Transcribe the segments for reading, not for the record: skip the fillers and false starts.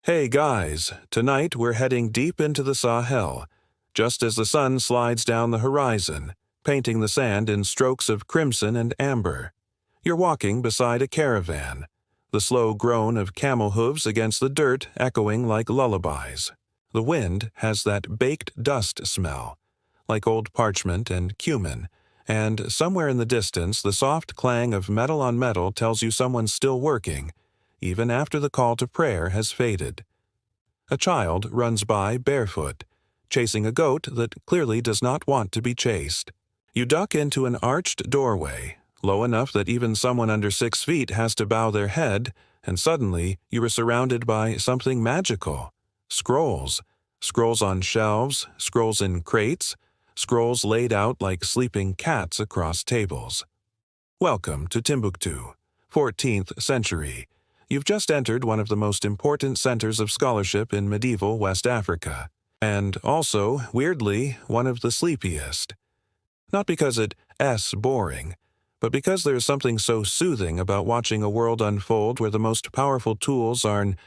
Hey guys, tonight we're heading deep into the Sahel, just as the sun slides down the horizon, painting the sand in strokes of crimson and amber. You're walking beside a caravan, the slow groan of camel hooves against the dirt echoing like lullabies. The wind has that baked dust smell, like old parchment and cumin, and somewhere in the distance the soft clang of metal on metal tells you someone's still working, even after the call to prayer has faded. A child runs by barefoot, chasing a goat that clearly does not want to be chased. You duck into an arched doorway, low enough that even someone under 6 feet has to bow their head, and suddenly you are surrounded by something magical. Scrolls. Scrolls on shelves, scrolls in crates, scrolls laid out like sleeping cats across tables. Welcome to Timbuktu, 14th century. You've just entered one of the most important centers of scholarship in medieval West Africa, and also, weirdly, one of the sleepiest. Not because it's boring, but because there's something so soothing about watching a world unfold where the most powerful tools aren't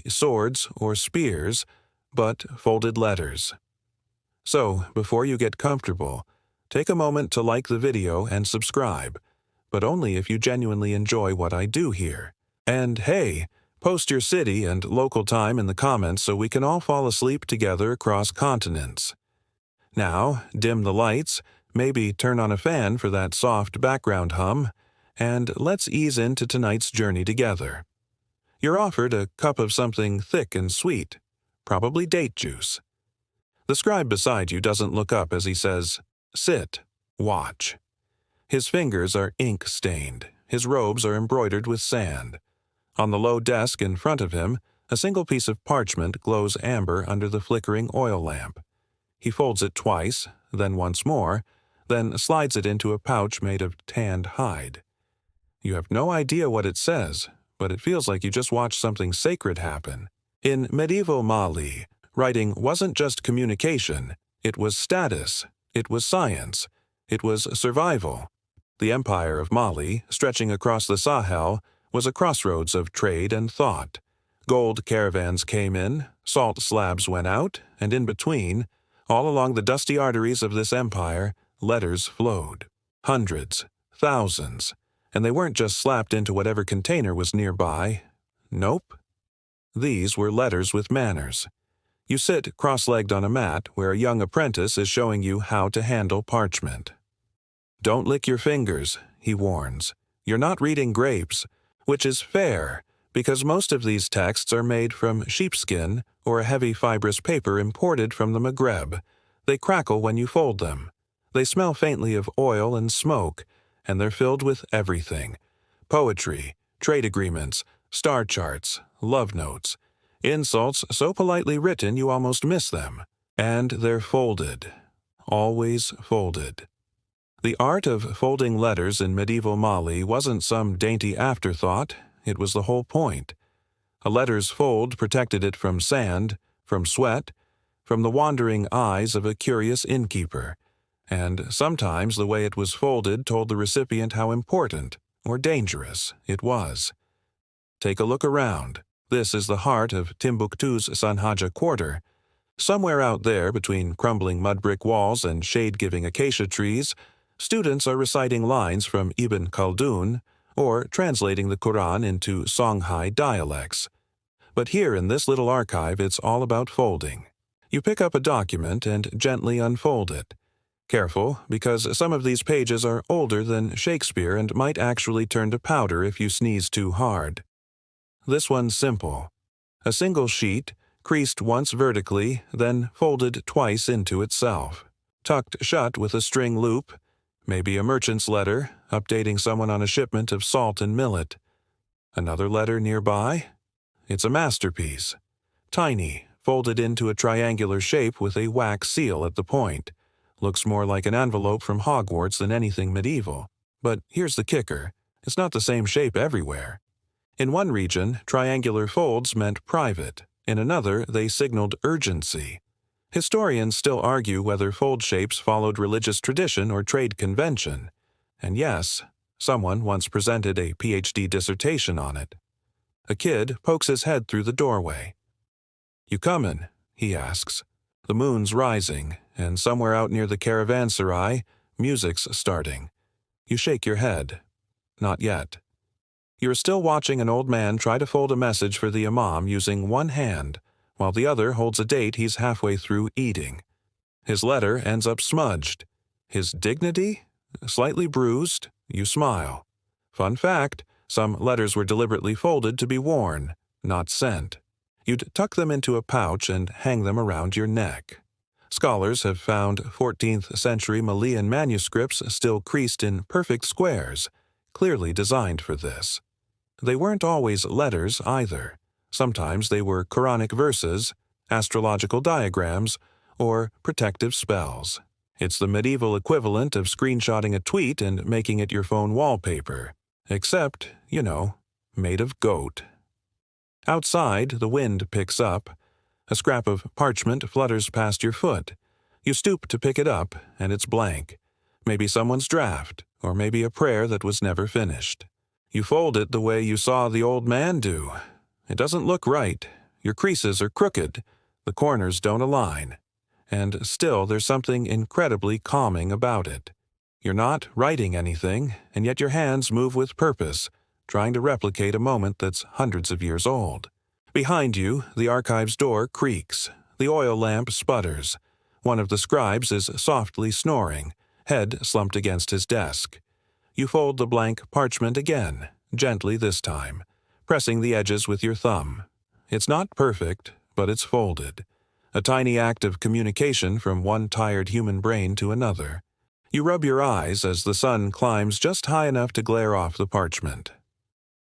swords or spears, but folded letters. So, before you get comfortable, take a moment to like the video and subscribe, but only if you genuinely enjoy what I do here. And hey, post your city and local time in the comments so we can all fall asleep together across continents. Now, dim the lights, maybe turn on a fan for that soft background hum, and let's ease into tonight's journey together. You're offered a cup of something thick and sweet, probably date juice. The scribe beside you doesn't look up as he says, "Sit, watch." His fingers are ink-stained, his robes are embroidered with sand. On the low desk in front of him, a single piece of parchment glows amber under the flickering oil lamp. He folds it twice, then once more, then slides it into a pouch made of tanned hide. You have no idea what it says, but it feels like you just watched something sacred happen. In medieval Mali, writing wasn't just communication, it was status, it was science, it was survival. The empire of Mali, stretching across the Sahel, was a crossroads of trade and thought. Gold caravans came in, salt slabs went out, and in between, all along the dusty arteries of this empire, letters flowed. Hundreds, thousands, and they weren't just slapped into whatever container was nearby. Nope. These were letters with manners. You sit cross-legged on a mat where a young apprentice is showing you how to handle parchment. Don't lick your fingers, he warns. You're not reading grapes, which is fair, because most of these texts are made from sheepskin or a heavy fibrous paper imported from the Maghreb. They crackle when you fold them. They smell faintly of oil and smoke, and they're filled with everything. Poetry, trade agreements, star charts, love notes, insults so politely written you almost miss them. And they're folded. Always folded. The art of folding letters in medieval Mali wasn't some dainty afterthought, it was the whole point. A letter's fold protected it from sand, from sweat, from the wandering eyes of a curious innkeeper, and sometimes the way it was folded told the recipient how important, or dangerous, it was. Take a look around. This is the heart of Timbuktu's Sanhaja quarter. Somewhere out there between crumbling mud brick walls and shade-giving acacia trees, students are reciting lines from Ibn Khaldun or translating the Quran into Songhai dialects. But here in this little archive, it's all about folding. You pick up a document and gently unfold it. Careful, because some of these pages are older than Shakespeare and might actually turn to powder if you sneeze too hard. This one's simple. A single sheet, creased once vertically, then folded twice into itself. Tucked shut with a string loop, maybe a merchant's letter, updating someone on a shipment of salt and millet. Another letter nearby? It's a masterpiece. Tiny, folded into a triangular shape with a wax seal at the point. Looks more like an envelope from Hogwarts than anything medieval. But here's the kicker. It's not the same shape everywhere. In one region, triangular folds meant private. In another, they signaled urgency. Historians still argue whether fold shapes followed religious tradition or trade convention. And yes, someone once presented a PhD dissertation on it. A kid pokes his head through the doorway. "You comin'?" he asks. The moon's rising, and somewhere out near the caravanserai, music's starting. You shake your head. Not yet. You're still watching an old man try to fold a message for the imam using one hand, while the other holds a date he's halfway through eating. His letter ends up smudged. His dignity? Slightly bruised. You smile. Fun fact, some letters were deliberately folded to be worn, not sent. You'd tuck them into a pouch and hang them around your neck. Scholars have found 14th century Malian manuscripts still creased in perfect squares, clearly designed for this. They weren't always letters either. Sometimes they were Quranic verses, astrological diagrams, or protective spells. It's the medieval equivalent of screenshotting a tweet and making it your phone wallpaper. Except, made of goat. Outside, the wind picks up. A scrap of parchment flutters past your foot. You stoop to pick it up, and it's blank. Maybe someone's draft, or maybe a prayer that was never finished. You fold it the way you saw the old man do. It doesn't look right. Your creases are crooked. The corners don't align. And still there's something incredibly calming about it. You're not writing anything, and yet your hands move with purpose, trying to replicate a moment that's hundreds of years old. Behind you, the archive's door creaks. The oil lamp sputters. One of the scribes is softly snoring, head slumped against his desk. You fold the blank parchment again, gently this time, pressing the edges with your thumb. It's not perfect, but it's folded. A tiny act of communication from one tired human brain to another. You rub your eyes as the sun climbs just high enough to glare off the parchment.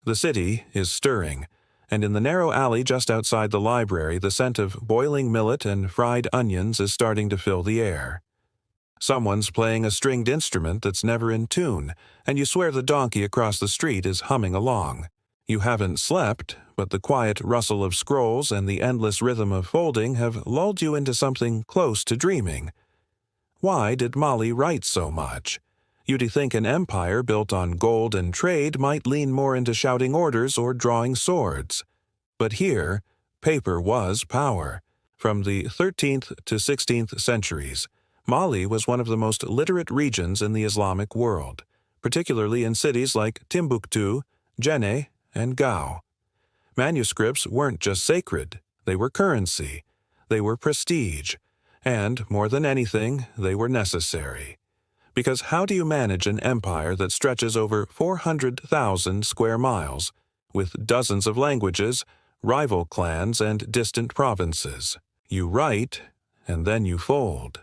The city is stirring, and in the narrow alley just outside the library, the scent of boiling millet and fried onions is starting to fill the air. Someone's playing a stringed instrument that's never in tune, and you swear the donkey across the street is humming along. You haven't slept, but the quiet rustle of scrolls and the endless rhythm of folding have lulled you into something close to dreaming. Why did Mali write so much? You'd think an empire built on gold and trade might lean more into shouting orders or drawing swords. But here, paper was power. From the 13th to 16th centuries, Mali was one of the most literate regions in the Islamic world, particularly in cities like Timbuktu, Jenne, and Gao. Manuscripts weren't just sacred, they were currency, they were prestige, and, more than anything, they were necessary. Because how do you manage an empire that stretches over 400,000 square miles, with dozens of languages, rival clans, and distant provinces? You write, and then you fold.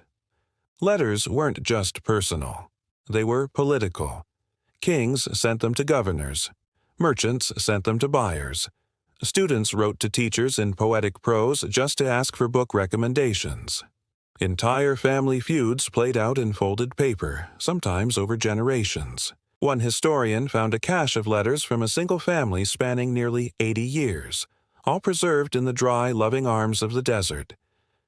Letters weren't just personal. They were political. Kings sent them to governors. Merchants sent them to buyers. Students wrote to teachers in poetic prose just to ask for book recommendations. Entire family feuds played out in folded paper, sometimes over generations. One historian found a cache of letters from a single family spanning nearly 80 years, all preserved in the dry, loving arms of the desert.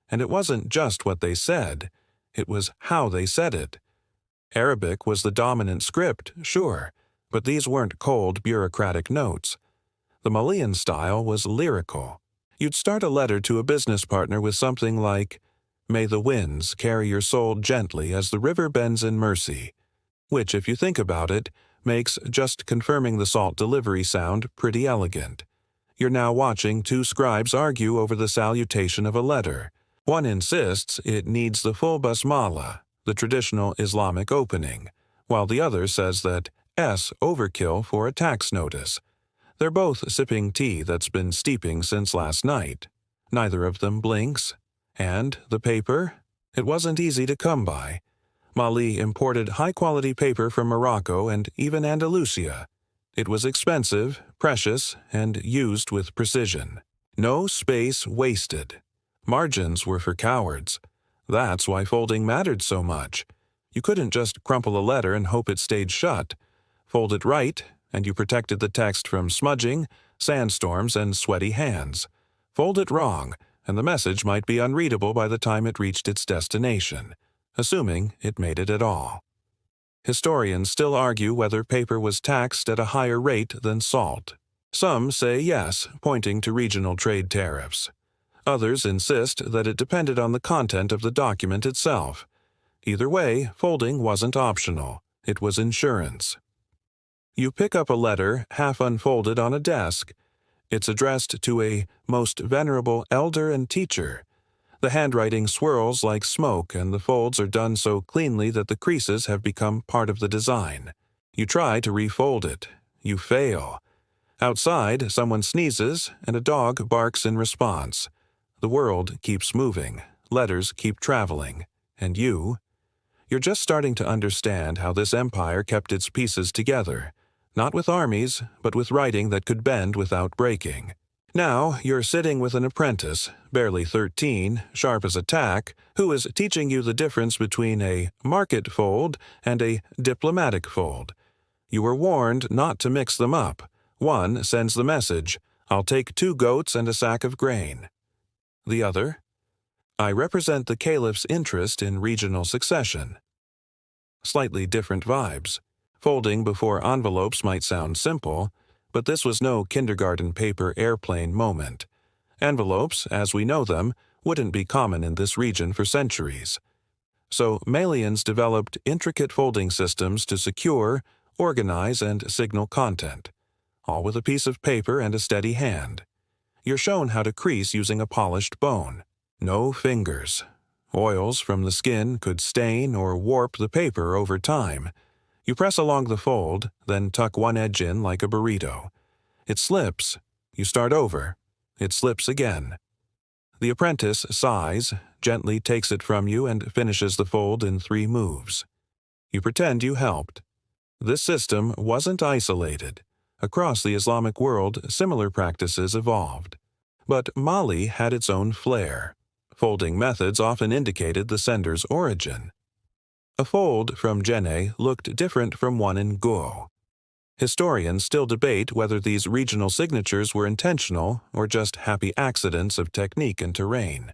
And it wasn't just what they said, it was how they said it. Arabic was the dominant script, sure, but these weren't cold, bureaucratic notes. The Malian style was lyrical. You'd start a letter to a business partner with something like, "May the winds carry your soul gently as the river bends in mercy," which, if you think about it, makes just confirming the salt delivery sound pretty elegant. You're now watching two scribes argue over the salutation of a letter. One insists it needs the full basmala, the traditional Islamic opening, while the other says that S overkill for a tax notice. They're both sipping tea that's been steeping since last night. Neither of them blinks. And the paper? It wasn't easy to come by. Mali imported high-quality paper from Morocco and even Andalusia. It was expensive, precious, and used with precision. No space wasted. Margins were for cowards. That's why folding mattered so much. You couldn't just crumple a letter and hope it stayed shut. Fold it right, and you protected the text from smudging, sandstorms, and sweaty hands. Fold it wrong, and the message might be unreadable by the time it reached its destination, assuming it made it at all. Historians still argue whether paper was taxed at a higher rate than salt. Some say yes, pointing to regional trade tariffs. Others insist that it depended on the content of the document itself. Either way, folding wasn't optional. It was insurance. You pick up a letter half unfolded on a desk. It's addressed to a most venerable elder and teacher. The handwriting swirls like smoke, and the folds are done so cleanly that the creases have become part of the design. You try to refold it. You fail. Outside, someone sneezes, and a dog barks in response. The world keeps moving. Letters keep traveling. And you're just starting to understand how this empire kept its pieces together. Not with armies, but with writing that could bend without breaking. Now, you're sitting with an apprentice, barely 13, sharp as a tack, who is teaching you the difference between a market fold and a diplomatic fold. You were warned not to mix them up. One sends the message, "I'll take 2 goats and a sack of grain." The other, "I represent the caliph's interest in regional succession." Slightly different vibes. Folding before envelopes might sound simple, but this was no kindergarten paper airplane moment. Envelopes, as we know them, wouldn't be common in this region for centuries. So Malians developed intricate folding systems to secure, organize, and signal content, all with a piece of paper and a steady hand. You're shown how to crease using a polished bone. No fingers. Oils from the skin could stain or warp the paper over time. You press along the fold, then tuck one edge in like a burrito. It slips. You start over. It slips again. The apprentice sighs, gently takes it from you, and finishes the fold in 3 moves. You pretend you helped. This system wasn't isolated. Across the Islamic world, similar practices evolved. But Mali had its own flair. Folding methods often indicated the sender's origin. A fold from Jenne looked different from one in Go. Historians still debate whether these regional signatures were intentional or just happy accidents of technique and terrain.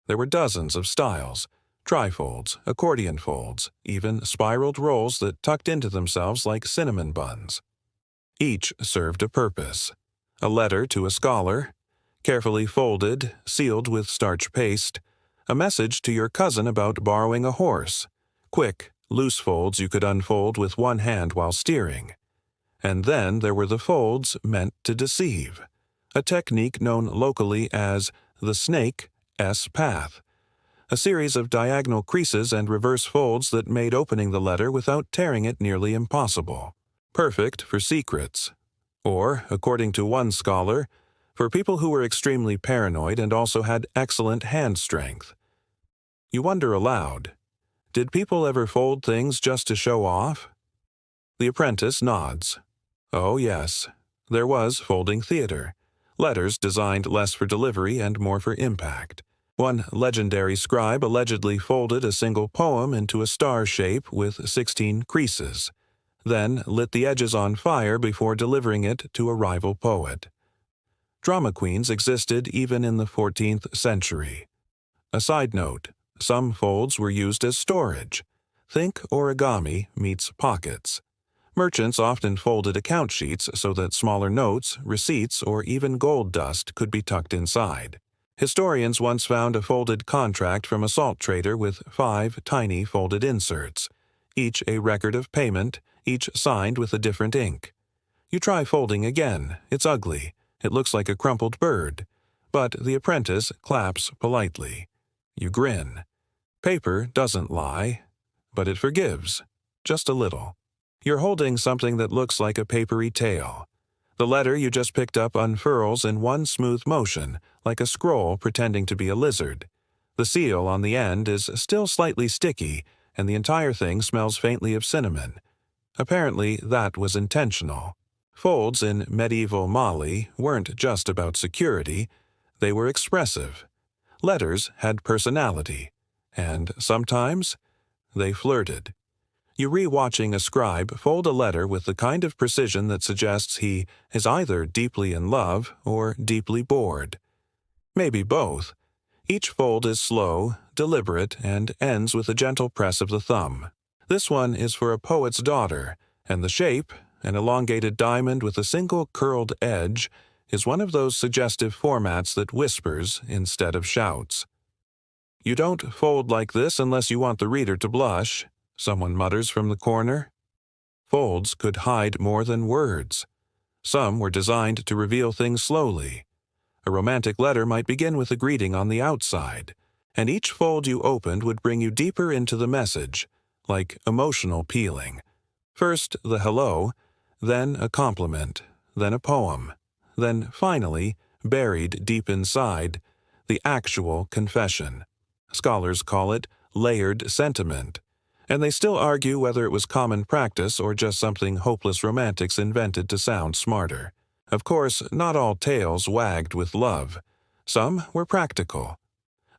There were dozens of styles, trifolds, accordion folds, even spiraled rolls that tucked into themselves like cinnamon buns. Each served a purpose. A letter to a scholar, carefully folded, sealed with starch paste. A message to your cousin about borrowing a horse. Quick, loose folds you could unfold with one hand while steering. And then there were the folds meant to deceive, a technique known locally as the snake S path, a series of diagonal creases and reverse folds that made opening the letter without tearing it nearly impossible. Perfect for secrets, or, according to one scholar, for people who were extremely paranoid and also had excellent hand strength. You wonder aloud, did people ever fold things just to show off? The apprentice nods. Oh yes, there was folding theater, letters designed less for delivery and more for impact. One legendary scribe allegedly folded a single poem into a star shape with 16 creases, then lit the edges on fire before delivering it to a rival poet. Drama queens existed even in the 14th century. A side note, some folds were used as storage. Think origami meets pockets. Merchants often folded account sheets so that smaller notes, receipts, or even gold dust could be tucked inside. Historians once found a folded contract from a salt trader with 5 tiny folded inserts, each a record of payment, each signed with a different ink. You try folding again. It's ugly. It looks like a crumpled bird. But the apprentice claps politely. You grin. Paper doesn't lie, but it forgives, just a little. You're holding something that looks like a papery tail. The letter you just picked up unfurls in one smooth motion, like a scroll pretending to be a lizard. The seal on the end is still slightly sticky, and the entire thing smells faintly of cinnamon. Apparently, that was intentional. Folds in medieval Mali weren't just about security, they were expressive. Letters had personality, and sometimes they flirted. You re-watching a scribe fold a letter with the kind of precision that suggests he is either deeply in love or deeply bored. Maybe both. Each fold is slow, deliberate, and ends with a gentle press of the thumb. This one is for a poet's daughter, and the shape, an elongated diamond with a single curled edge, is one of those suggestive formats that whispers instead of shouts. "You don't fold like this unless you want the reader to blush," someone mutters from the corner. Folds could hide more than words. Some were designed to reveal things slowly. A romantic letter might begin with a greeting on the outside, and each fold you opened would bring you deeper into the message, like emotional peeling. First the hello, then a compliment, then a poem, then finally, buried deep inside, the actual confession. Scholars call it layered sentiment, and they still argue whether it was common practice or just something hopeless romantics invented to sound smarter. Of course, not all tails wagged with love. Some were practical.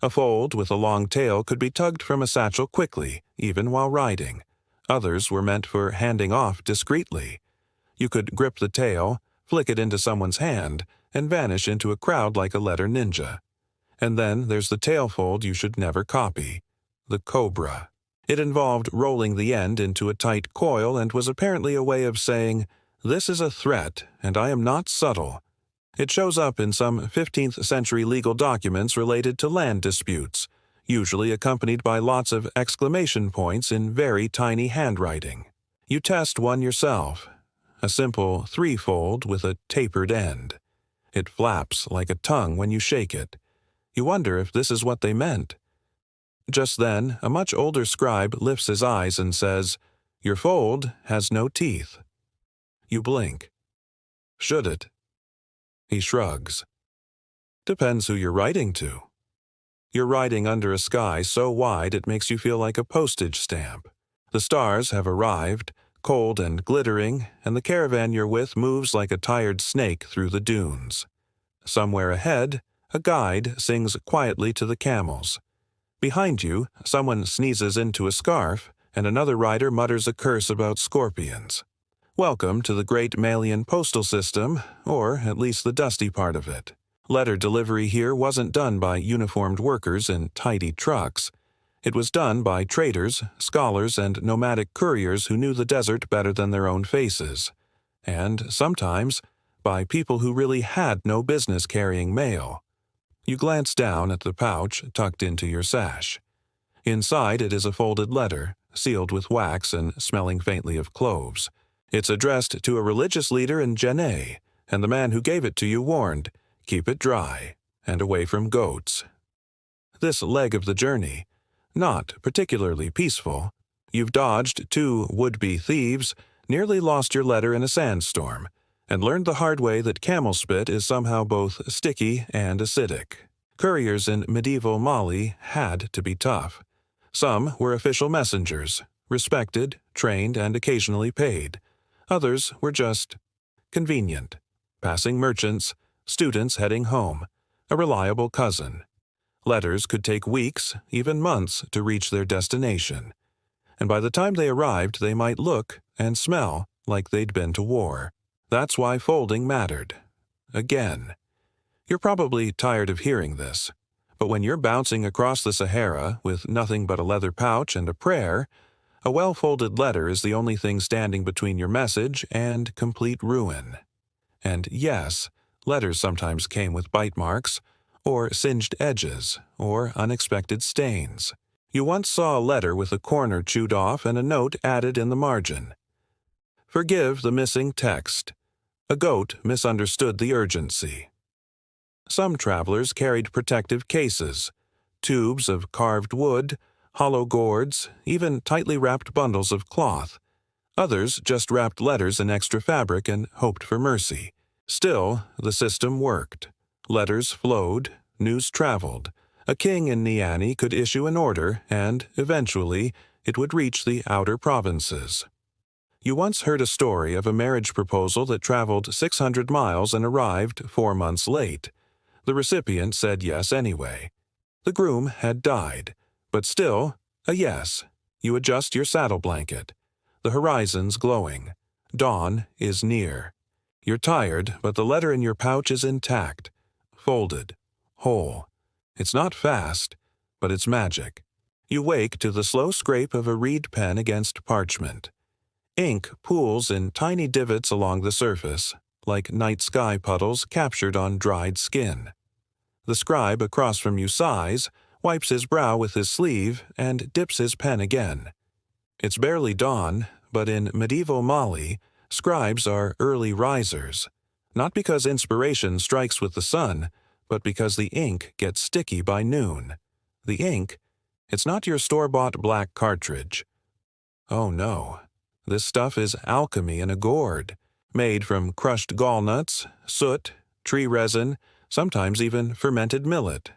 A fold with a long tail could be tugged from a satchel quickly, even while riding. Others were meant for handing off discreetly. You could grip the tail, flick it into someone's hand, and vanish into a crowd like a letter ninja. And then there's the tail fold you should never copy, the cobra. It involved rolling the end into a tight coil and was apparently a way of saying, "This is a threat, and I am not subtle." It shows up in some 15th century legal documents related to land disputes, usually accompanied by lots of exclamation points in very tiny handwriting. You test one yourself. A simple three-fold with a tapered end. It flaps like a tongue when you shake it. You wonder if this is what they meant. Just then, a much older scribe lifts his eyes and says, "Your fold has no teeth." You blink. Should it? He shrugs. Depends who you're writing to. You're riding under a sky so wide it makes you feel like a postage stamp. The stars have arrived, cold and glittering, and the caravan you're with moves like a tired snake through the dunes. Somewhere ahead, a guide sings quietly to the camels. Behind you, someone sneezes into a scarf, and another rider mutters a curse about scorpions. Welcome to the great Malian postal system, or at least the dusty part of it. Letter delivery here wasn't done by uniformed workers in tidy trucks. It was done by traders, scholars, and nomadic couriers who knew the desert better than their own faces. And, sometimes, by people who really had no business carrying mail. You glance down at the pouch tucked into your sash. Inside it is a folded letter, sealed with wax and smelling faintly of cloves. It's addressed to a religious leader in Jenne, and the man who gave it to you warned, "Keep it dry, and away from goats." This leg of the journey, not particularly peaceful. You've dodged 2 would-be thieves, nearly lost your letter in a sandstorm, and learned the hard way that camel spit is somehow both sticky and acidic. Couriers in medieval Mali had to be tough. Some were official messengers, respected, trained, and occasionally paid. Others were just convenient, passing merchants, students heading home, a reliable cousin. Letters could take weeks, even months, to reach their destination. And by the time they arrived, they might look and smell like they'd been to war. That's why folding mattered. Again. You're probably tired of hearing this, but when you're bouncing across the Sahara with nothing but a leather pouch and a prayer, a well-folded letter is the only thing standing between your message and complete ruin. And yes, letters sometimes came with bite marks, or singed edges, or unexpected stains. You once saw a letter with a corner chewed off and a note added in the margin. Forgive the missing text. A goat misunderstood the urgency. Some travelers carried protective cases, tubes of carved wood, hollow gourds, even tightly wrapped bundles of cloth. Others just wrapped letters in extra fabric and hoped for mercy. Still, the system worked. Letters flowed, news traveled. A king in Niani could issue an order, and, eventually, it would reach the outer provinces. You once heard a story of a marriage proposal that traveled 600 miles and arrived 4 months late. The recipient said yes anyway. The groom had died, but still, a yes. You adjust your saddle blanket. The horizon's glowing. Dawn is near. You're tired, but the letter in your pouch is intact, folded, whole. It's not fast, but it's magic. You wake to the slow scrape of a reed pen against parchment. Ink pools in tiny divots along the surface, like night sky puddles captured on dried skin. The scribe across from you sighs, wipes his brow with his sleeve, and dips his pen again. It's barely dawn, but in medieval Mali, scribes are early risers, not because inspiration strikes with the sun, but because the ink gets sticky by noon. The ink? It's not your store-bought black cartridge. Oh no, this stuff is alchemy in a gourd, made from crushed gallnuts, soot, tree resin, sometimes even fermented millet.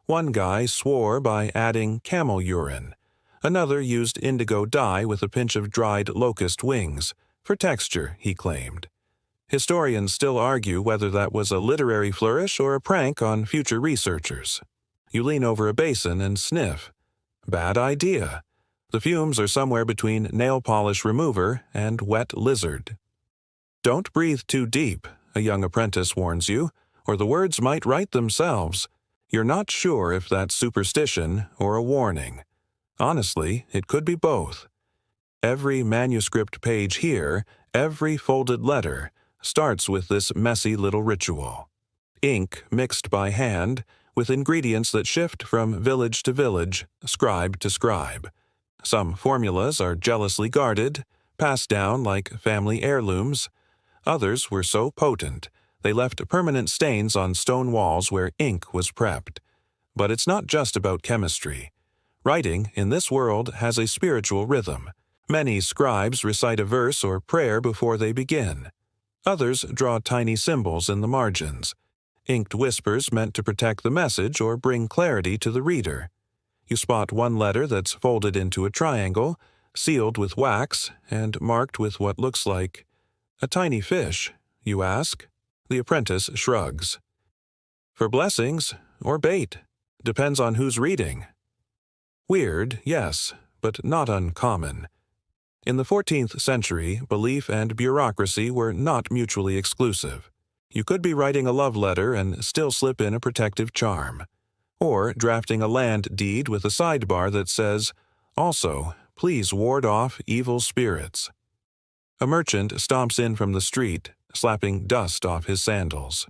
One guy swore by adding camel urine. Another used indigo dye with a pinch of dried locust wings, for texture, he claimed. Historians still argue whether that was a literary flourish or a prank on future researchers. You lean over a basin and sniff. Bad idea. The fumes are somewhere between nail polish remover and wet lizard. Don't breathe too deep, a young apprentice warns you, or the words might write themselves. You're not sure if that's superstition or a warning. Honestly, it could be both. Every manuscript page here, every folded letter, starts with this messy little ritual. Ink mixed by hand, with ingredients that shift from village to village, scribe to scribe. Some formulas are jealously guarded, passed down like family heirlooms. Others were so potent, they left permanent stains on stone walls where ink was prepped. But it's not just about chemistry. Writing, in this world, has a spiritual rhythm. Many scribes recite a verse or prayer before they begin. Others draw tiny symbols in the margins, inked whispers meant to protect the message or bring clarity to the reader. You spot one letter that's folded into a triangle, sealed with wax, and marked with what looks like a tiny fish, you ask. The apprentice shrugs. For blessings or bait, depends on who's reading. Weird, yes, but not uncommon. In the 14th century, belief and bureaucracy were not mutually exclusive. You could be writing a love letter and still slip in a protective charm, or drafting a land deed with a sidebar that says, "Also, please ward off evil spirits." A merchant stomps in from the street, slapping dust off his sandals.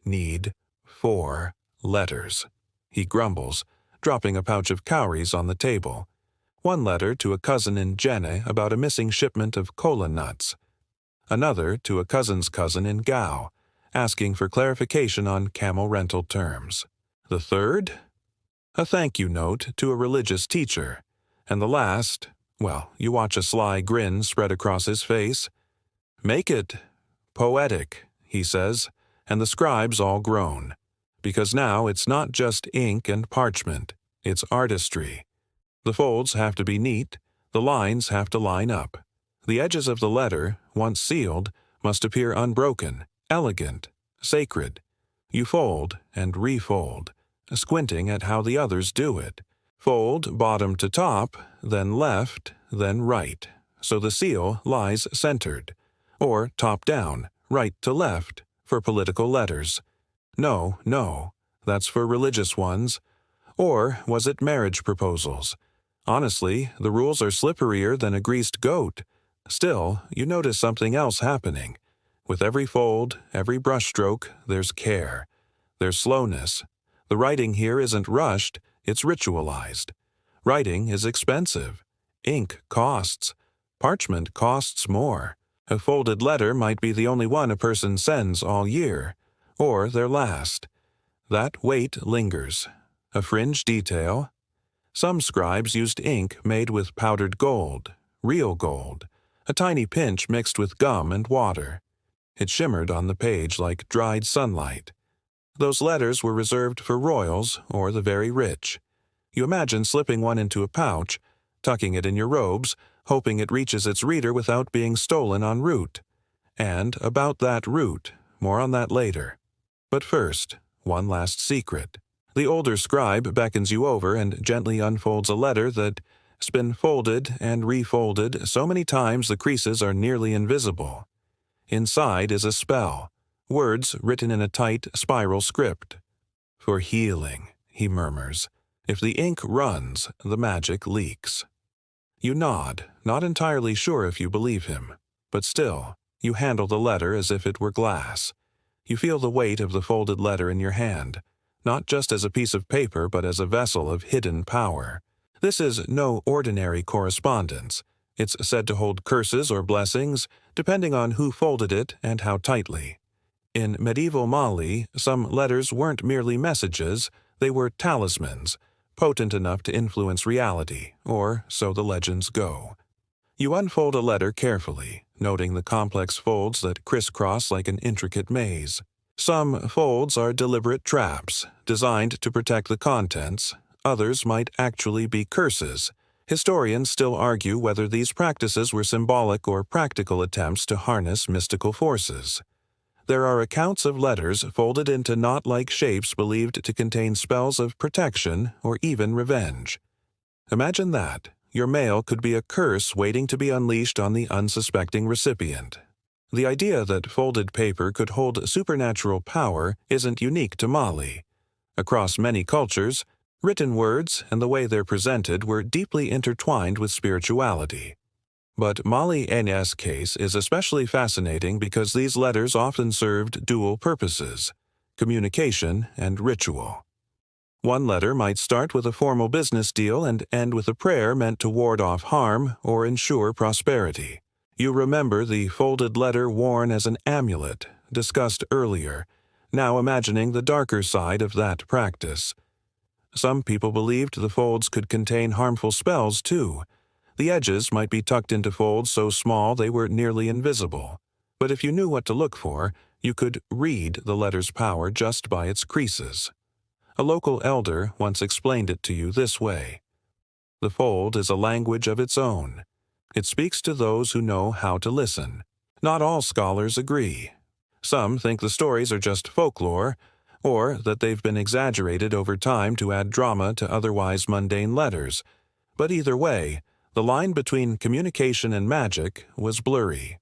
"Need 4 letters," he grumbles, dropping a pouch of cowries on the table. One letter to a cousin in Jenne about a missing shipment of cola nuts. Another to a cousin's cousin in Gao, asking for clarification on camel rental terms. The third? A thank you note to a religious teacher. And the last, well, you watch a sly grin spread across his face. "Make it poetic," he says, and the scribes all groan. Because now it's not just ink and parchment, it's artistry. The folds have to be neat, the lines have to line up. The edges of the letter, once sealed, must appear unbroken, elegant, sacred. You fold and refold, squinting at how the others do it. Fold bottom to top, then left, then right, so the seal lies centered. Or top down, right to left, for political letters. No, that's for religious ones. Or was it marriage proposals? Honestly, the rules are slipperier than a greased goat. Still, you notice something else happening. With every fold, every brushstroke, there's care. There's slowness. The writing here isn't rushed, it's ritualized. Writing is expensive. Ink costs. Parchment costs more. A folded letter might be the only one a person sends all year, or their last. That weight lingers. A fringe detail. Some scribes used ink made with powdered gold, real gold, a tiny pinch mixed with gum and water. It shimmered on the page like dried sunlight. Those letters were reserved for royals or the very rich. You imagine slipping one into a pouch, tucking it in your robes, hoping it reaches its reader without being stolen en route. And about that route, more on that later. But first, one last secret. The older scribe beckons you over and gently unfolds a letter that's been folded and refolded so many times the creases are nearly invisible. Inside is a spell, words written in a tight spiral script. "For healing," he murmurs. "If the ink runs, the magic leaks." You nod, not entirely sure if you believe him, but still, You handle the letter as if it were glass. You feel the weight of the folded letter in your hand, not just as a piece of paper but as a vessel of hidden power. This is no ordinary correspondence. It's said to hold curses or blessings, depending on who folded it and how tightly. In medieval Mali, some letters weren't merely messages, they were talismans, potent enough to influence reality, or so the legends go. You unfold a letter carefully, noting the complex folds that crisscross like an intricate maze. Some folds are deliberate traps, designed to protect the contents. Others might actually be curses. Historians still argue whether these practices were symbolic or practical attempts to harness mystical forces. There are accounts of letters folded into knot-like shapes believed to contain spells of protection or even revenge. Imagine that. Your mail could be a curse waiting to be unleashed on the unsuspecting recipient. The idea that folded paper could hold supernatural power isn't unique to Mali. Across many cultures, written words and the way they're presented were deeply intertwined with spirituality. But Mali Enes' case is especially fascinating because these letters often served dual purposes: communication and ritual. One letter might start with a formal business deal and end with a prayer meant to ward off harm or ensure prosperity. You remember the folded letter worn as an amulet, discussed earlier, now imagining the darker side of that practice. Some people believed the folds could contain harmful spells, too. The edges might be tucked into folds so small they were nearly invisible. But if you knew what to look for, you could read the letter's power just by its creases. A local elder once explained it to you this way: "The fold is a language of its own. It speaks to those who know how to listen." Not all scholars agree. Some think the stories are just folklore, or that they've been exaggerated over time to add drama to otherwise mundane letters. But either way, the line between communication and magic was blurry.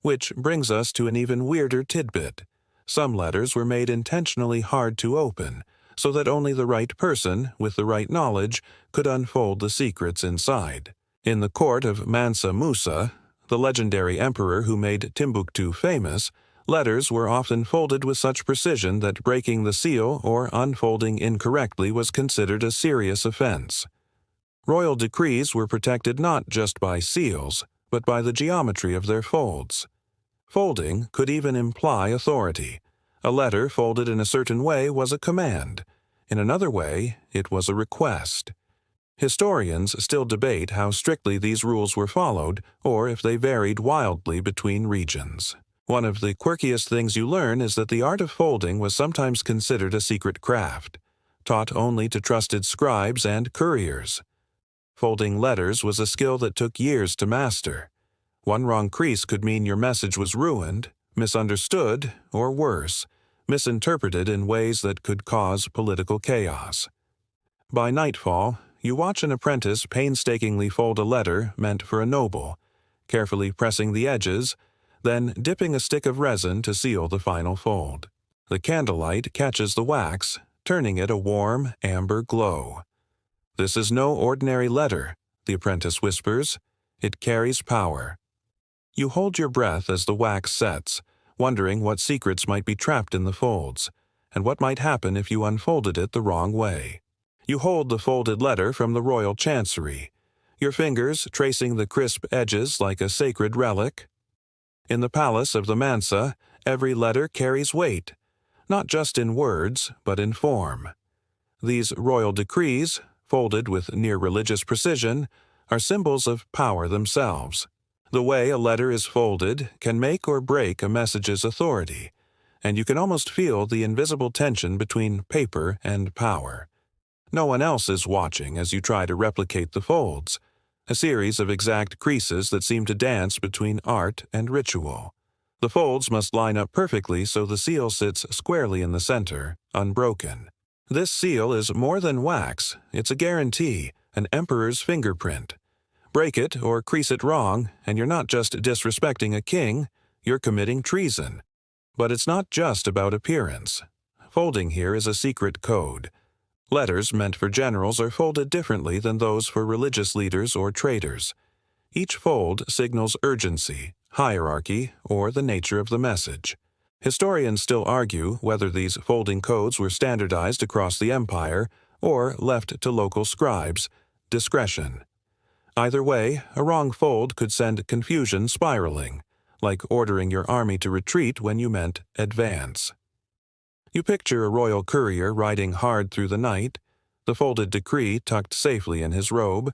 Which brings us to an even weirder tidbit. Some letters were made intentionally hard to open, so that only the right person, with the right knowledge, could unfold the secrets inside. In the court of Mansa Musa, the legendary emperor who made Timbuktu famous, letters were often folded with such precision that breaking the seal or unfolding incorrectly was considered a serious offense. Royal decrees were protected not just by seals, but by the geometry of their folds. Folding could even imply authority. A letter folded in a certain way was a command. In another way, it was a request. Historians still debate how strictly these rules were followed, or if they varied wildly between regions. One of the quirkiest things you learn is that the art of folding was sometimes considered a secret craft, taught only to trusted scribes and couriers. Folding letters was a skill that took years to master. One wrong crease could mean your message was ruined, misunderstood, or worse, misinterpreted in ways that could cause political chaos. By nightfall, you watch an apprentice painstakingly fold a letter meant for a noble, carefully pressing the edges, then dipping a stick of resin to seal the final fold. The candlelight catches the wax, turning it a warm, amber glow. "This is no ordinary letter," the apprentice whispers. "It carries power." You hold your breath as the wax sets, wondering what secrets might be trapped in the folds, and what might happen if you unfolded it the wrong way. You hold the folded letter from the royal chancery, your fingers tracing the crisp edges like a sacred relic. In the palace of the Mansa, every letter carries weight, not just in words, but in form. These royal decrees, folded with near-religious precision, are symbols of power themselves. The way a letter is folded can make or break a message's authority, and you can almost feel the invisible tension between paper and power. No one else is watching as you try to replicate the folds, a series of exact creases that seem to dance between art and ritual. The folds must line up perfectly so the seal sits squarely in the center, unbroken. This seal is more than wax, it's a guarantee, an emperor's fingerprint. Break it or crease it wrong, and you're not just disrespecting a king, you're committing treason. But it's not just about appearance. Folding here is a secret code. Letters meant for generals are folded differently than those for religious leaders or traders. Each fold signals urgency, hierarchy, or the nature of the message. Historians still argue whether these folding codes were standardized across the empire or left to local scribes' discretion. Either way, a wrong fold could send confusion spiraling, like ordering your army to retreat when you meant advance. You picture a royal courier riding hard through the night, the folded decree tucked safely in his robe,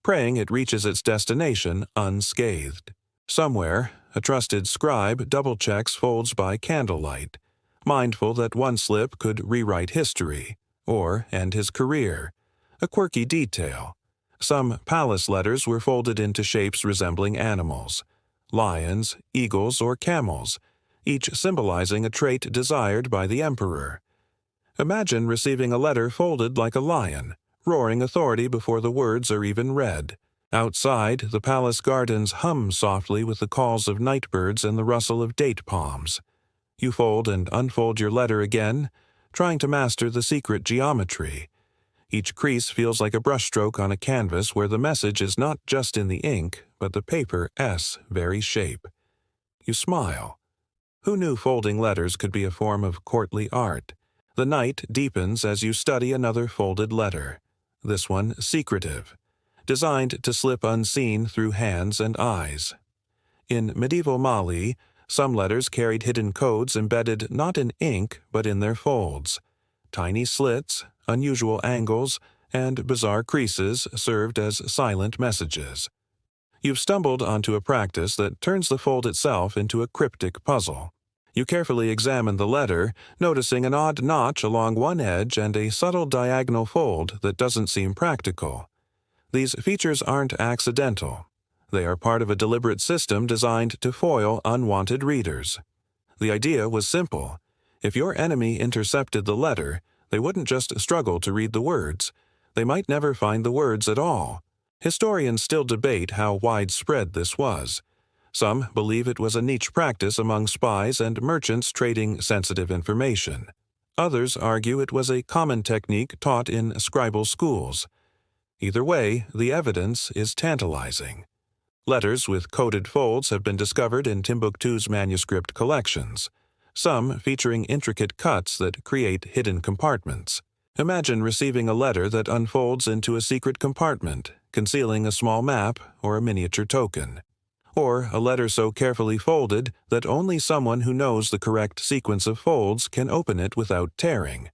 praying it reaches its destination unscathed. Somewhere, a trusted scribe double-checks folds by candlelight, mindful that one slip could rewrite history, or end his career. A quirky detail. Some palace letters were folded into shapes resembling animals, lions, eagles, or camels, each symbolizing a trait desired by the emperor. Imagine receiving a letter folded like a lion, roaring authority before the words are even read. Outside, the palace gardens hum softly with the calls of nightbirds and the rustle of date palms. You fold and unfold your letter again, trying to master the secret geometry. Each crease feels like a brushstroke on a canvas where the message is not just in the ink, but the paper S very shape. You smile. Who knew folding letters could be a form of courtly art? The night deepens as you study another folded letter, this one secretive, designed to slip unseen through hands and eyes. In medieval Mali, some letters carried hidden codes embedded not in ink but in their folds. Tiny slits, unusual angles, and bizarre creases served as silent messages. You've stumbled onto a practice that turns the fold itself into a cryptic puzzle. You carefully examine the letter, noticing an odd notch along one edge and a subtle diagonal fold that doesn't seem practical. These features aren't accidental. They are part of a deliberate system designed to foil unwanted readers. The idea was simple. If your enemy intercepted the letter, they wouldn't just struggle to read the words. They might never find the words at all. Historians still debate how widespread this was. Some believe it was a niche practice among spies and merchants trading sensitive information. Others argue it was a common technique taught in scribal schools. Either way, the evidence is tantalizing. Letters with coded folds have been discovered in Timbuktu's manuscript collections, some featuring intricate cuts that create hidden compartments. Imagine receiving a letter that unfolds into a secret compartment, concealing a small map or a miniature token. Or a letter so carefully folded that only someone who knows the correct sequence of folds can open it without tearing.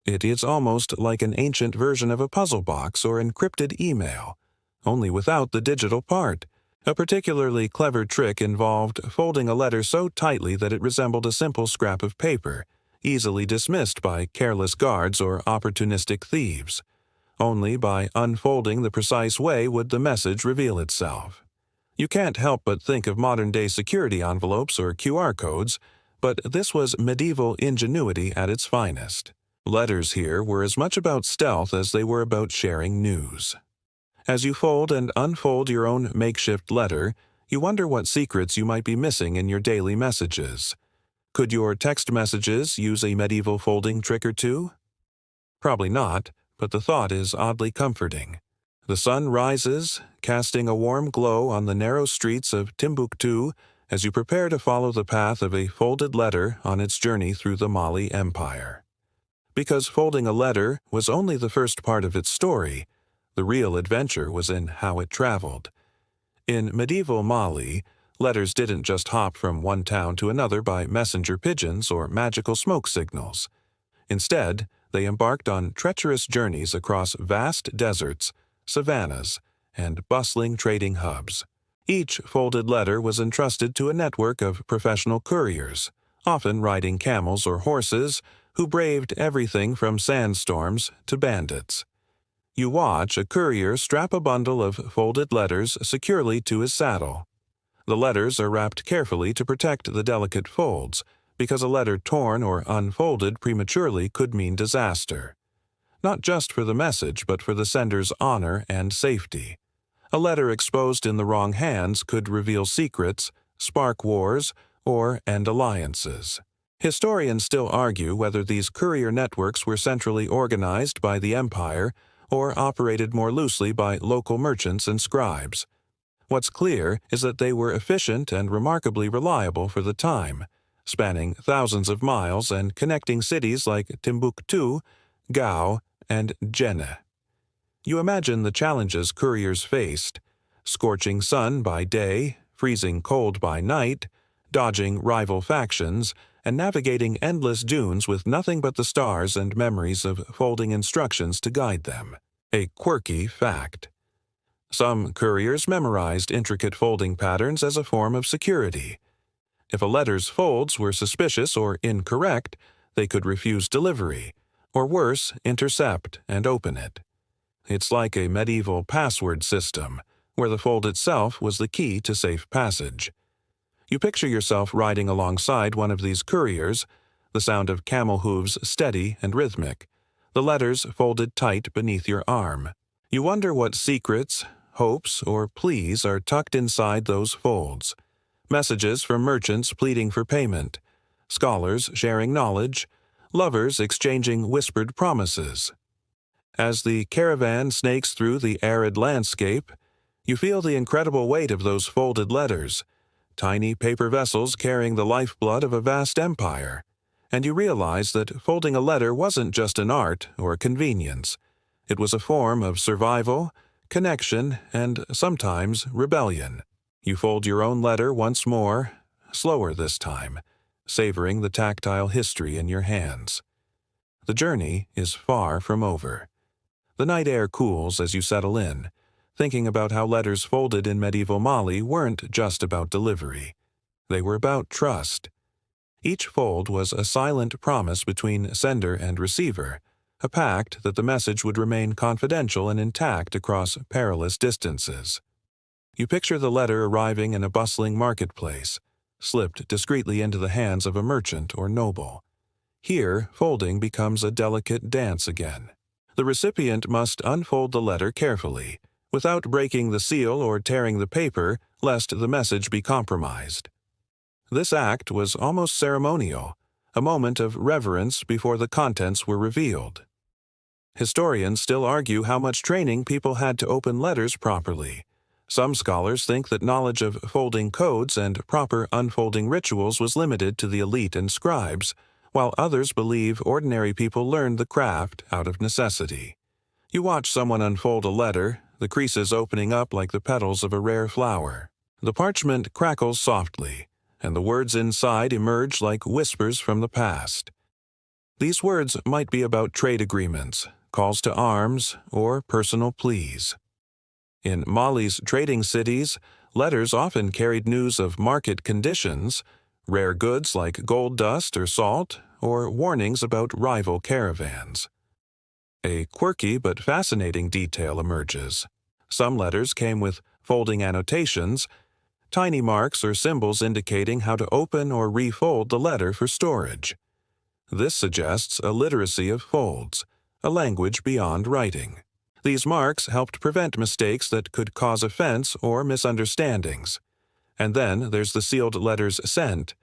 It is almost like an ancient version of a puzzle box or encrypted email, only without the digital part. A particularly clever trick involved folding a letter so tightly that it resembled a simple scrap of paper, easily dismissed by careless guards or opportunistic thieves. Only by unfolding the precise way would the message reveal itself. You can't help but think of modern-day security envelopes or QR codes, but this was medieval ingenuity at its finest. Letters here were as much about stealth as they were about sharing news. As you fold and unfold your own makeshift letter, you wonder what secrets you might be missing in your daily messages. Could your text messages use a medieval folding trick or two? Probably not, but the thought is oddly comforting. The sun rises, casting a warm glow on the narrow streets of Timbuktu as you prepare to follow the path of a folded letter on its journey through the Mali Empire. Because folding a letter was only the first part of its story, the real adventure was in how it traveled. In medieval Mali, letters didn't just hop from one town to another by messenger pigeons or magical smoke signals. Instead, they embarked on treacherous journeys across vast deserts, savannas, and bustling trading hubs. Each folded letter was entrusted to a network of professional couriers, often riding camels or horses, who braved everything from sandstorms to bandits. You watch a courier strap a bundle of folded letters securely to his saddle. The letters are wrapped carefully to protect the delicate folds, because a letter torn or unfolded prematurely could mean disaster. Not just for the message, but for the sender's honor and safety. A letter exposed in the wrong hands could reveal secrets, spark wars, or end alliances. Historians still argue whether these courier networks were centrally organized by the empire or operated more loosely by local merchants and scribes. What's clear is that they were efficient and remarkably reliable for the time, spanning thousands of miles and connecting cities like Timbuktu, Gao, and Jenne. You imagine the challenges couriers faced: scorching sun by day, freezing cold by night, dodging rival factions, and navigating endless dunes with nothing but the stars and memories of folding instructions to guide them. A quirky fact. Some couriers memorized intricate folding patterns as a form of security. If a letter's folds were suspicious or incorrect, they could refuse delivery, or worse, intercept and open it. It's like a medieval password system, where the fold itself was the key to safe passage. You picture yourself riding alongside one of these couriers, the sound of camel hooves steady and rhythmic, the letters folded tight beneath your arm. You wonder what secrets, hopes, or pleas are tucked inside those folds. Messages from merchants pleading for payment, scholars sharing knowledge, lovers exchanging whispered promises. As the caravan snakes through the arid landscape, you feel the incredible weight of those folded letters, tiny paper vessels carrying the lifeblood of a vast empire, and you realize that folding a letter wasn't just an art or a convenience. It was a form of survival, connection, and sometimes rebellion. You fold your own letter once more, slower this time, savoring the tactile history in your hands. The journey is far from over. The night air cools as you settle in, thinking about how letters folded in medieval Mali weren't just about delivery. They were about trust. Each fold was a silent promise between sender and receiver, a pact that the message would remain confidential and intact across perilous distances. You picture the letter arriving in a bustling marketplace, slipped discreetly into the hands of a merchant or noble. Here, folding becomes a delicate dance again. The recipient must unfold the letter carefully, without breaking the seal or tearing the paper, lest the message be compromised. This act was almost ceremonial, a moment of reverence before the contents were revealed. Historians still argue how much training people had to open letters properly. Some scholars think that knowledge of folding codes and proper unfolding rituals was limited to the elite and scribes, while others believe ordinary people learned the craft out of necessity. You watch someone unfold a letter, the creases opening up like the petals of a rare flower. The parchment crackles softly, and the words inside emerge like whispers from the past. These words might be about trade agreements, calls to arms, or personal pleas. In Mali's trading cities, letters often carried news of market conditions, rare goods like gold dust or salt, or warnings about rival caravans. A quirky but fascinating detail emerges. Some letters came with folding annotations, tiny marks or symbols indicating how to open or refold the letter for storage. This suggests a literacy of folds, a language beyond writing. These marks helped prevent mistakes that could cause offense or misunderstandings. And then there's the sealed letter's scent,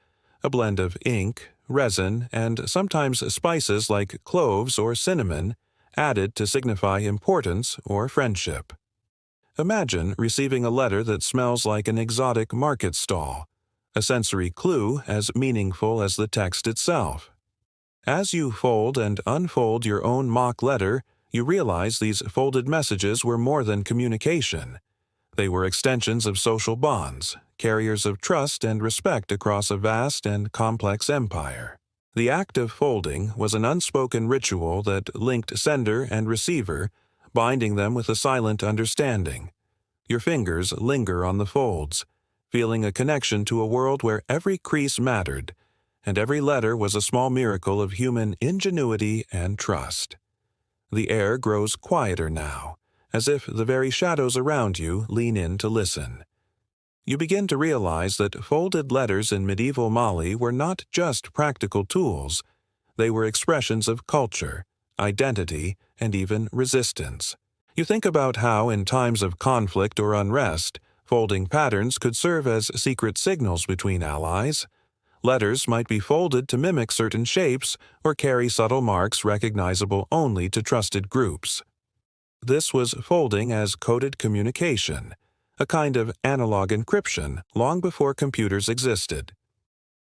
a blend of ink, resin, and sometimes spices like cloves or cinnamon, added to signify importance or friendship. Imagine receiving a letter that smells like an exotic market stall, a sensory clue as meaningful as the text itself. As you fold and unfold your own mock letter, you realize these folded messages were more than communication. They were extensions of social bonds, carriers of trust and respect across a vast and complex empire. The act of folding was an unspoken ritual that linked sender and receiver, binding them with a silent understanding. Your fingers linger on the folds, feeling a connection to a world where every crease mattered, and every letter was a small miracle of human ingenuity and trust. The air grows quieter now, as if the very shadows around you lean in to listen. You begin to realize that folded letters in medieval Mali were not just practical tools. They were expressions of culture, identity, and even resistance. You think about how, in times of conflict or unrest, folding patterns could serve as secret signals between allies. Letters might be folded to mimic certain shapes or carry subtle marks recognizable only to trusted groups. This was folding as coded communication, a kind of analog encryption long before computers existed.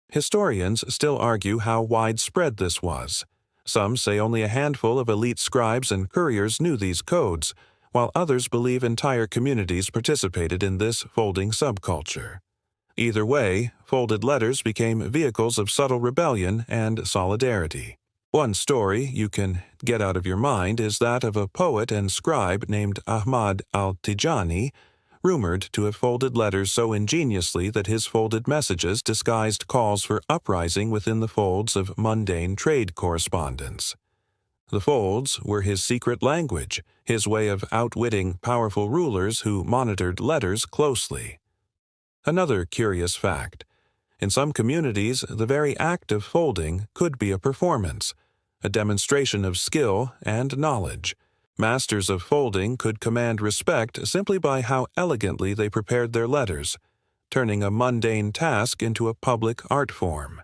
Historians still argue how widespread this was. Some say only a handful of elite scribes and couriers knew these codes, while others believe entire communities participated in this folding subculture. Either way, folded letters became vehicles of subtle rebellion and solidarity. One story you can get out of your mind is that of a poet and scribe named Ahmad al-Tijani, rumored to have folded letters so ingeniously that his folded messages disguised calls for uprising within the folds of mundane trade correspondence. The folds were his secret language, his way of outwitting powerful rulers who monitored letters closely. Another curious fact: in some communities, the very act of folding could be a performance, a demonstration of skill and knowledge. Masters of folding could command respect simply by how elegantly they prepared their letters, turning a mundane task into a public art form.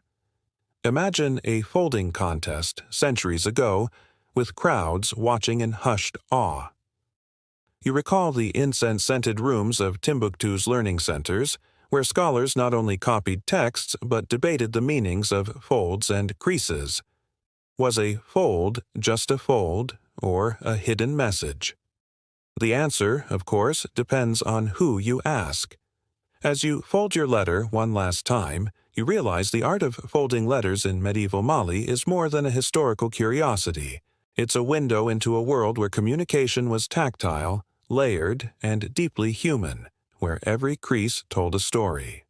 Imagine a folding contest centuries ago, with crowds watching in hushed awe. You recall the incense-scented rooms of Timbuktu's learning centers, where scholars not only copied texts but debated the meanings of folds and creases. Was a fold just a fold, or a hidden message? The answer, of course, depends on who you ask. As you fold your letter one last time, you realize the art of folding letters in medieval Mali is more than a historical curiosity. It's a window into a world where communication was tactile, layered, and deeply human, where every crease told a story.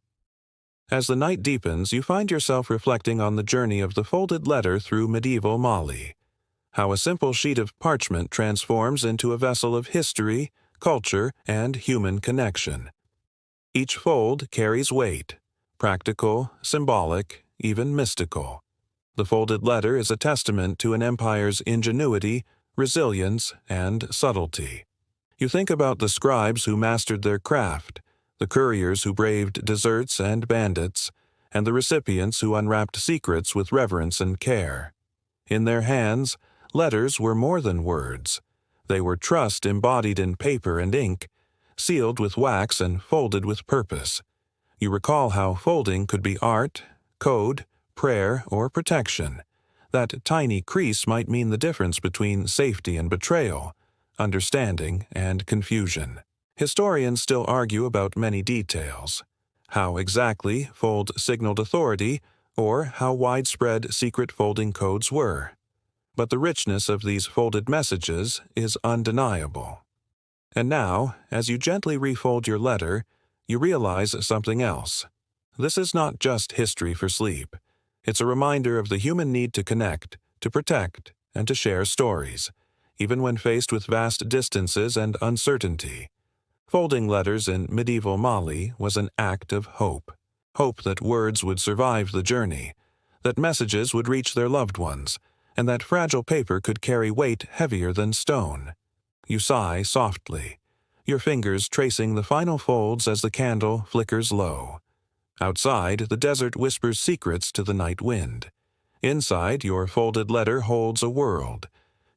As the night deepens, you find yourself reflecting on the journey of the folded letter through medieval Mali. How a simple sheet of parchment transforms into a vessel of history, culture, and human connection. Each fold carries weight, practical, symbolic, even mystical. The folded letter is a testament to an empire's ingenuity, resilience, and subtlety. You think about the scribes who mastered their craft, the couriers who braved deserts and bandits, and the recipients who unwrapped secrets with reverence and care. In their hands, letters were more than words. They were trust embodied in paper and ink, sealed with wax and folded with purpose. You recall how folding could be art, code, prayer, or protection. That tiny crease might mean the difference between safety and betrayal, understanding and confusion. Historians still argue about many details: how exactly fold signaled authority, or how widespread secret folding codes were. But the richness of these folded messages is undeniable. And now, as you gently refold your letter, you realize something else. This is not just history for sleep. It's a reminder of the human need to connect, to protect, and to share stories, even when faced with vast distances and uncertainty. Folding letters in medieval Mali was an act of hope. Hope that words would survive the journey, that messages would reach their loved ones, and that fragile paper could carry weight heavier than stone. You sigh softly, your fingers tracing the final folds as the candle flickers low. Outside, the desert whispers secrets to the night wind. Inside, your folded letter holds a world.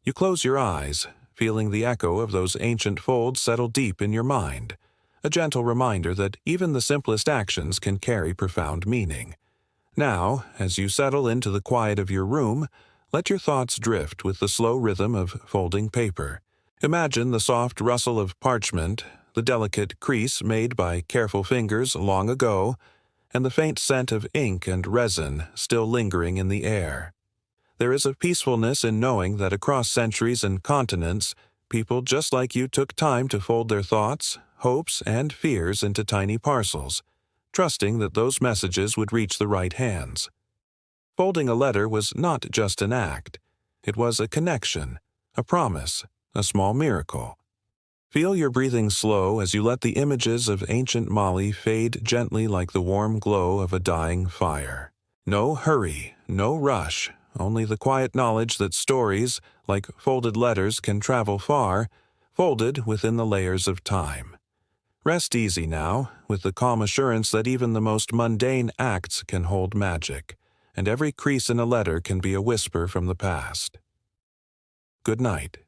You close your eyes, feeling the echo of those ancient folds settle deep in your mind, a gentle reminder that even the simplest actions can carry profound meaning. Now, as you settle into the quiet of your room, let your thoughts drift with the slow rhythm of folding paper. Imagine the soft rustle of parchment, the delicate crease made by careful fingers long ago, and the faint scent of ink and resin still lingering in the air. There is a peacefulness in knowing that across centuries and continents, people just like you took time to fold their thoughts, hopes, and fears into tiny parcels, trusting that those messages would reach the right hands. Folding a letter was not just an act. It was a connection, a promise, a small miracle. Feel your breathing slow as you let the images of ancient Mali fade gently like the warm glow of a dying fire. No hurry, no rush, only the quiet knowledge that stories, like folded letters, can travel far, folded within the layers of time. Rest easy now, with the calm assurance that even the most mundane acts can hold magic, and every crease in a letter can be a whisper from the past. Good night.